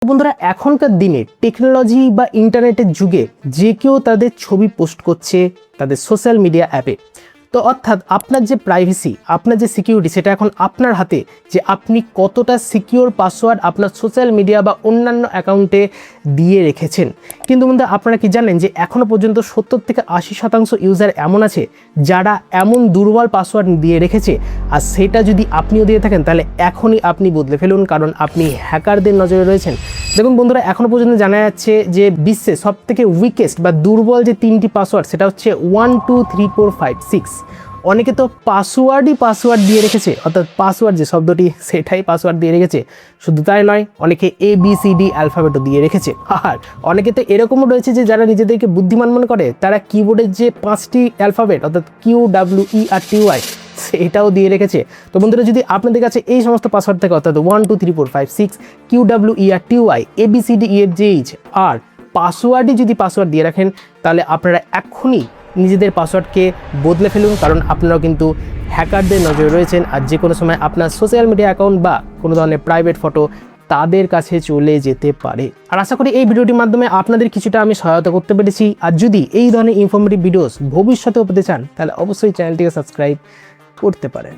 বন্ধুরা এখনকার দিনে টেকনোলজি বা ইন্টারনেটের যুগে যে কেউ তাদের ছবি পোস্ট করছে তাদের সোশ্যাল মিডিয়া অ্যাপে। তো অর্থাৎ আপনার যে প্রাইভেসি, আপনার যে সিকিউরিটি, সেটা এখন আপনার হাতে যে আপনি কতটা সিকিউর পাসওয়ার্ড আপনার সোশ্যাল মিডিয়া বা অন্যান্য অ্যাকাউন্টে দিয়ে রেখেছেন। কিন্তু বন্ধুরা আপনারা কি জানেন যে এখনও পর্যন্ত 70 থেকে 80% ইউজার এমন আছে যারা এমন দুর্বল পাসওয়ার্ড দিয়ে রেখেছে, আর সেটা যদি আপনিও দিয়ে থাকেন তাহলে এখনই আপনি বদলে ফেলুন, কারণ আপনি হ্যাকারদের নজরে রয়েছেন। দেখুন বন্ধুরা, এখনও পর্যন্ত জানা যাচ্ছে যে বিশ্বে সবথেকে উইকেস্ট বা দুর্বল যে 3টি পাসওয়ার্ড সেটা হচ্ছে 1 2 3 4 5 6। অনেকে তো পাসওয়ার্ড দিয়ে রেখেছে, অর্থাৎ পাসওয়ার্ড যে শব্দটি সেটাই পাসওয়ার্ড দিয়ে রেখেছে। শুধু তাই নয়, অনেকে ABCD অ্যালফাবেটও দিয়ে রেখেছে। আর অনেকে তো এরকমও রয়েছে যে যারা নিজেদেরকে বুদ্ধিমান মনে করে তারা কিবোর্ডের যে 5টি অ্যালফাবেট অর্থাৎ QWERTY সেটাও দিয়ে রেখেছে। তো বন্ধুরা, যদি আপনাদের কাছে এই সমস্ত পাসওয়ার্ড থাকে অর্থাৎ 1 2 3 4 5 6 QWERTY ABCDEFGH আর পাসওয়ার্ডই যদি পাসওয়ার্ড দিয়ে রাখেন, তাহলে আপনারা এক্ষুনি নিজেদের পাসওয়ার্ডকে বদলে ফেলুন, কারণ আপনারাও কিন্তু হ্যাকারদের নজরে রয়েছেন। আর যে কোনো সময় আপনার সোশ্যাল মিডিয়া অ্যাকাউন্ট বা কোনো ধরনের প্রাইভেট ফটো তাদের কাছে চলে যেতে পারে। আর আশা করি এই ভিডিওটির মাধ্যমে আপনাদের কিছুটা আমি সহায়তা করতে পেরেছি। আর যদি এই ধরনের ইনফরমেটিভ ভিডিওস ভবিষ্যতেও পেতে চান তাহলে অবশ্যই চ্যানেলটিকে সাবস্ক্রাইব করতে পারেন।